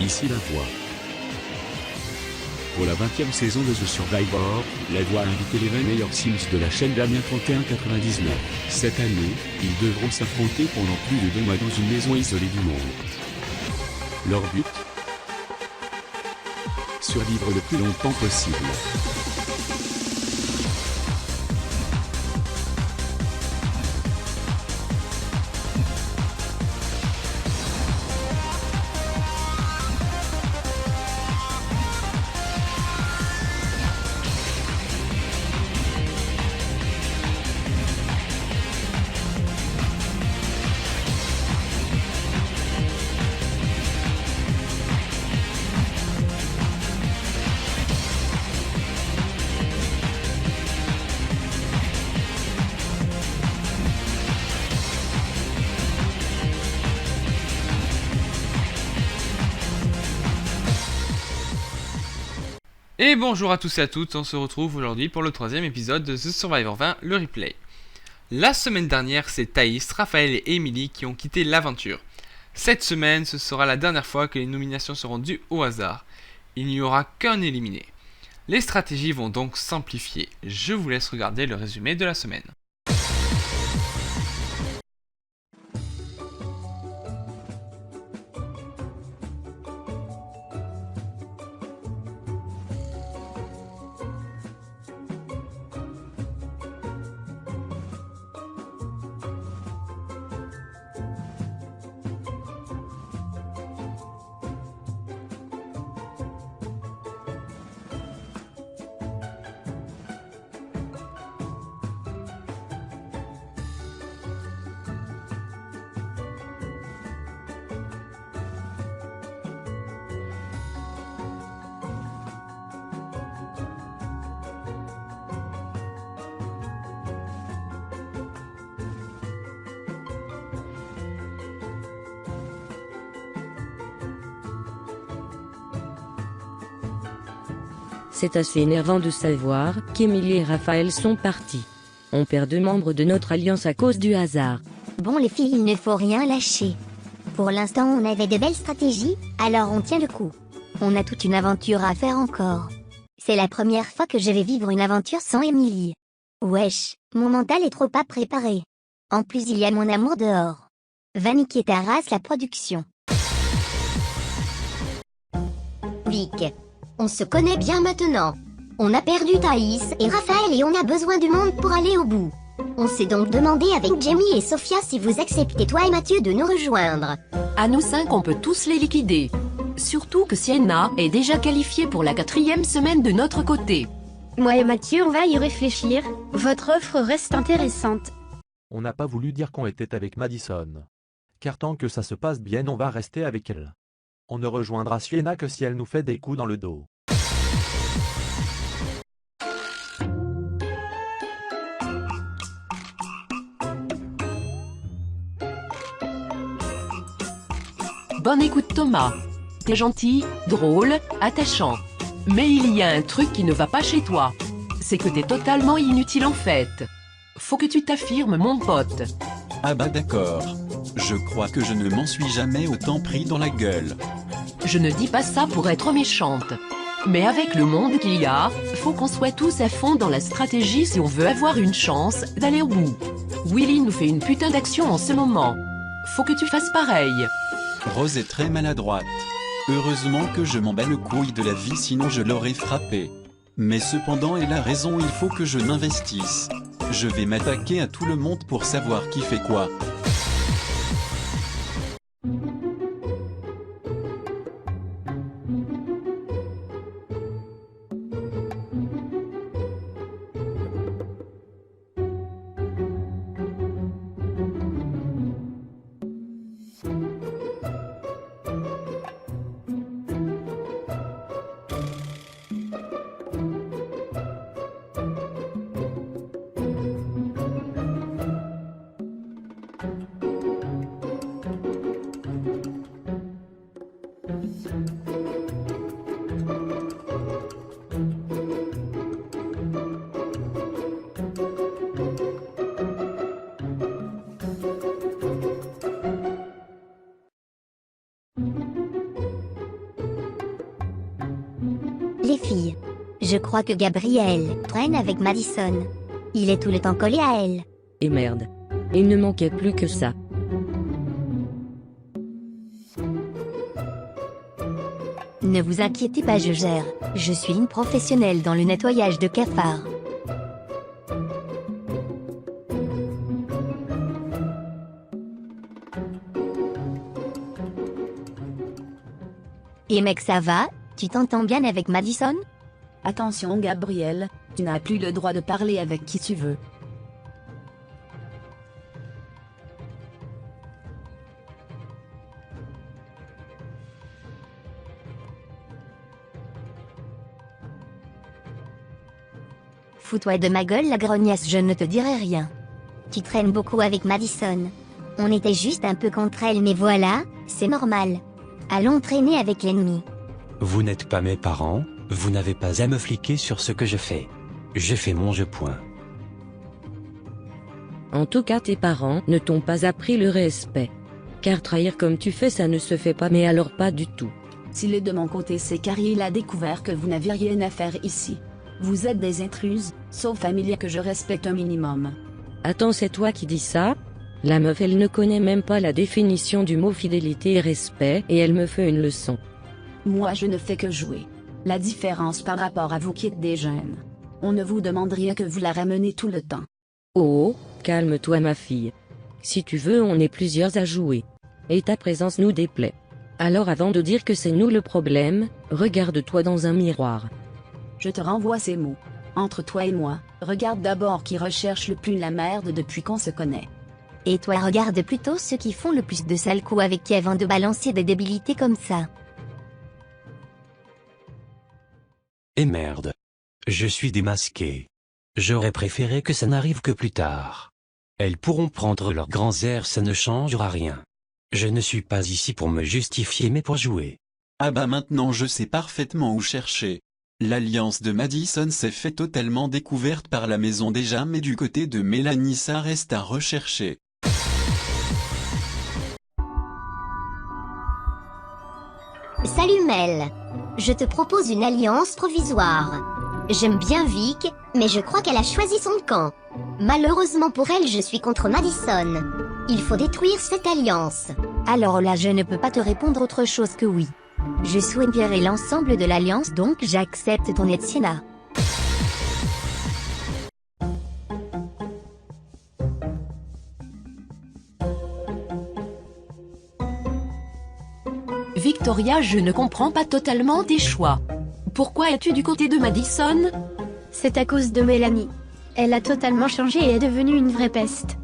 ici La Voix. Pour la 20e saison de The Survivor, La Voix a invité les 20 meilleurs Sims de la chaîne Damien 3199. Cette année, ils devront s'affronter pendant plus de 2 mois dans une maison isolée du monde. Leur but ? Survivre le plus longtemps possible. Et bonjour à tous et à toutes, on se retrouve aujourd'hui pour le 3e épisode de The Survivor 20, le replay. La semaine dernière, c'est Thaïs, Raphaël et Emily qui ont quitté l'aventure. Cette semaine, ce sera la dernière fois que les nominations seront dues au hasard. Il n'y aura qu'un éliminé. Les stratégies vont donc s'amplifier. Je vous laisse regarder le résumé de la semaine. C'est assez énervant de savoir qu'Emily et Raphaël sont partis. On perd 2 membres de notre alliance à cause du hasard. Bon les filles, il ne faut rien lâcher. Pour l'instant on avait de belles stratégies, alors on tient le coup. On a toute une aventure à faire encore. C'est la première fois que je vais vivre une aventure sans Emily. Wesh, mon mental est trop pas préparé. En plus il y a mon amour dehors. Va niquer ta race la production. Vic. On se connaît bien maintenant. On a perdu Thaïs et Raphaël et on a besoin du monde pour aller au bout. On s'est donc demandé avec Jamie et Sophia si vous acceptez toi et Mathieu de nous rejoindre. À nous 5 on peut tous les liquider. Surtout que Sienna est déjà qualifiée pour la 4e semaine de notre côté. Moi et Mathieu on va y réfléchir. Votre offre reste intéressante. On n'a pas voulu dire qu'on était avec Madison. Car tant que ça se passe bien on va rester avec elle. On ne rejoindra Sienna que si elle nous fait des coups dans le dos. Bonne écoute Thomas. T'es gentil, drôle, attachant. Mais il y a un truc qui ne va pas chez toi. C'est que t'es totalement inutile en fait. Faut que tu t'affirmes mon pote. Ah bah d'accord. Je crois que je ne m'en suis jamais autant pris dans la gueule. Je ne dis pas ça pour être méchante. Mais avec le monde qu'il y a, faut qu'on soit tous à fond dans la stratégie si on veut avoir une chance d'aller au bout. Willy nous fait une putain d'action en ce moment. Faut que tu fasses pareil. Rose est très maladroite. Heureusement que je m'en bats le couille de la vie sinon je l'aurais frappée. Mais cependant elle a raison, il faut que je m'investisse. Je vais m'attaquer à tout le monde pour savoir qui fait quoi. fille. Je crois que Gabriel traîne avec Madison. Il est tout le temps collé à elle. Et merde. Il ne manquait plus que ça. Ne vous inquiétez pas, je gère. Je suis une professionnelle dans le nettoyage de cafards. Et mec, ça va? Tu t'entends bien avec Madison? Attention Gabriel, tu n'as plus le droit de parler avec qui tu veux. Fous-toi de ma gueule, la grognasse, je ne te dirai rien. Tu traînes beaucoup avec Madison. On était juste un peu contre elle, mais voilà, c'est normal. Allons traîner avec l'ennemi. Vous n'êtes pas mes parents, vous n'avez pas à me fliquer sur ce que je fais. Je fais mon jeu, point. En tout cas, tes parents ne t'ont pas appris le respect. Car trahir comme tu fais, ça ne se fait pas, mais alors pas du tout. S'il est de mon côté, c'est car il a découvert que vous n'avez rien à faire ici. Vous êtes des intruses, sauf Amelia que je respecte un minimum. Attends, c'est toi qui dis ça? La meuf, elle ne connaît même pas la définition du mot fidélité et respect, et elle me fait une leçon. Moi je ne fais que jouer. La différence par rapport à vous qui êtes des jeunes. On ne vous demande rien que vous la ramenez tout le temps. Oh, calme-toi ma fille. Si tu veux, on est plusieurs à jouer. Et ta présence nous déplaît. Alors avant de dire que c'est nous le problème, regarde-toi dans un miroir. Je te renvoie ces mots. Entre toi et moi, regarde d'abord qui recherche le plus la merde depuis qu'on se connaît. Et toi, regarde plutôt ceux qui font le plus de sales coups avec qui avant de balancer des débilités comme ça. Et merde. Je suis démasqué. J'aurais préféré que ça n'arrive que plus tard. Elles pourront prendre leurs grands airs, ça ne changera rien. Je ne suis pas ici pour me justifier mais pour jouer. Ah bah maintenant je sais parfaitement où chercher. L'alliance de Madison s'est fait totalement découverte par la maison déjà, mais du côté de Mélanie ça reste à rechercher. Salut Mel. Je te propose une alliance provisoire. J'aime bien Vic, mais je crois qu'elle a choisi son camp. Malheureusement pour elle, je suis contre Madison. Il faut détruire cette alliance. Alors là, je ne peux pas te répondre autre chose que oui. Je soignerai l'ensemble de l'alliance, donc j'accepte ton aide, Sienna. Victoria, je ne comprends pas totalement tes choix. Pourquoi es-tu du côté de Madison? C'est à cause de Mélanie. Elle a totalement changé et est devenue une vraie peste.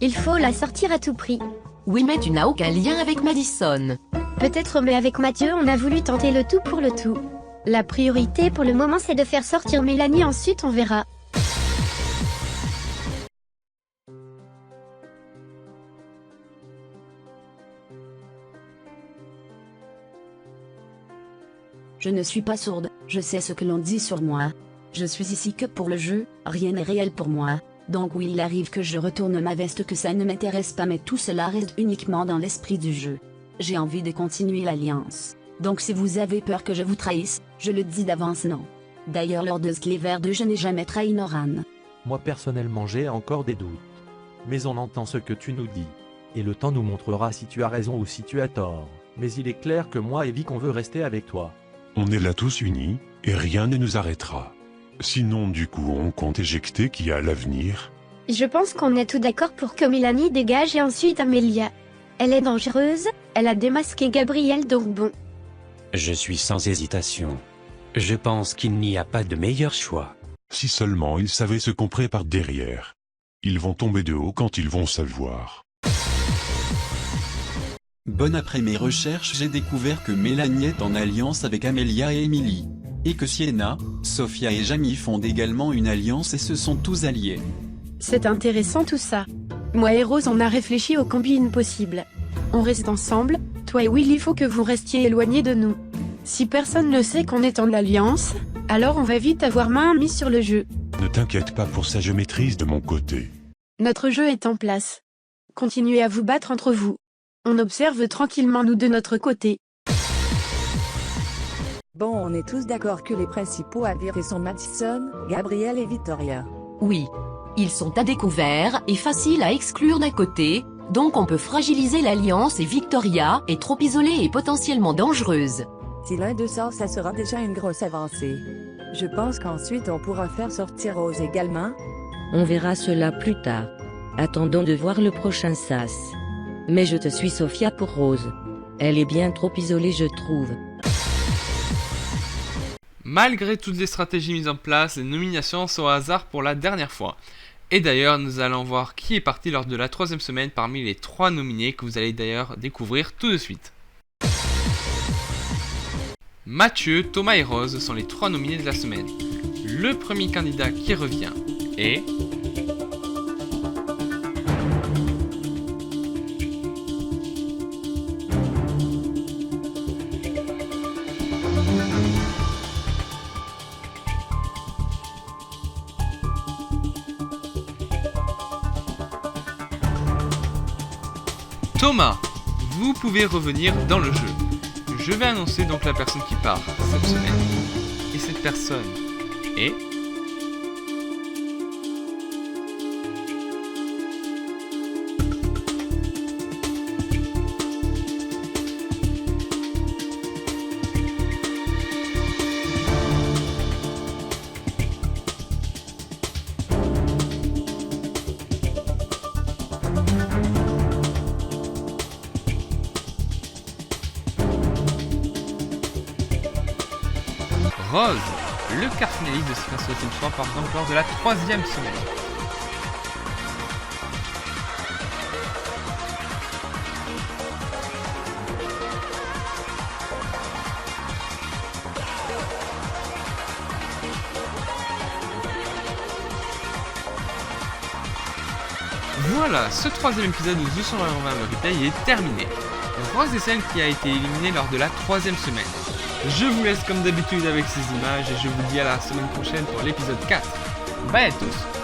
Il faut la sortir à tout prix. Oui, mais tu n'as aucun lien avec Madison. Peut-être, mais avec Mathieu, on a voulu tenter le tout pour le tout. La priorité pour le moment, c'est de faire sortir Mélanie, ensuite on verra. Je ne suis pas sourde, je sais ce que l'on dit sur moi. Je suis ici que pour le jeu, rien n'est réel pour moi. Donc oui, il arrive que je retourne ma veste, que ça ne m'intéresse pas, mais tout cela reste uniquement dans l'esprit du jeu. J'ai envie de continuer l'alliance. Donc si vous avez peur que je vous trahisse, je le dis d'avance, non. D'ailleurs lors de Cleaver 2, je n'ai jamais trahi Noran. Moi personnellement j'ai encore des doutes. Mais on entend ce que tu nous dis. Et le temps nous montrera si tu as raison ou si tu as tort. Mais il est clair que moi et Vic on veut rester avec toi. On est là tous unis, et rien ne nous arrêtera. Sinon du coup on compte éjecter qui a l'avenir. Je pense qu'on est tout d'accord pour que Mélanie dégage et ensuite Amelia. Elle est dangereuse, elle a démasqué Gabriel, donc bon. Je suis sans hésitation. Je pense qu'il n'y a pas de meilleur choix. Si seulement ils savaient ce qu'on prépare derrière. Ils vont tomber de haut quand ils vont savoir. Bon, après mes recherches, j'ai découvert que Mélanie est en alliance avec Amelia et Emily. Et que Sienna, Sophia et Jamie font également une alliance et se sont tous alliés. C'est intéressant tout ça. Moi et Rose, on a réfléchi aux combines possibles. On reste ensemble, toi et Will, il faut que vous restiez éloignés de nous. Si personne ne sait qu'on est en alliance, alors on va vite avoir main mise sur le jeu. Ne t'inquiète pas pour ça, je maîtrise de mon côté. Notre jeu est en place. Continuez à vous battre entre vous. On observe tranquillement nous de notre côté. Bon, on est tous d'accord que les principaux à virer sont Madison, Gabriel et Victoria. Oui. Ils sont à découvert et faciles à exclure d'un côté, donc on peut fragiliser l'alliance et Victoria est trop isolée et potentiellement dangereuse. Si l'un d'eux sort, ça sera déjà une grosse avancée. Je pense qu'ensuite on pourra faire sortir Rose également. On verra cela plus tard. Attendons de voir le prochain sas. Mais je te suis Sophia pour Rose. Elle est bien trop isolée je trouve. Malgré toutes les stratégies mises en place, les nominations sont au hasard pour la dernière fois. Et d'ailleurs, nous allons voir qui est parti lors de la 3e semaine parmi les 3 nominés que vous allez d'ailleurs découvrir tout de suite. Mathieu, Thomas et Rose sont les 3 nominés de la semaine. Le premier candidat qui revient est... Thomas, vous pouvez revenir dans le jeu. Je vais annoncer donc la personne qui part cette semaine. Et cette personne est... Rose, le quart finaliste de Secret Story Team 3 part donc lors de la 3e semaine. Voilà, ce 3e épisode de The Survivor 20 le replay est terminé. Rose est celle qui a été éliminée lors de la 3e semaine. Je vous laisse comme d'habitude avec ces images et je vous dis à la semaine prochaine pour l'épisode 4. Bye à tous.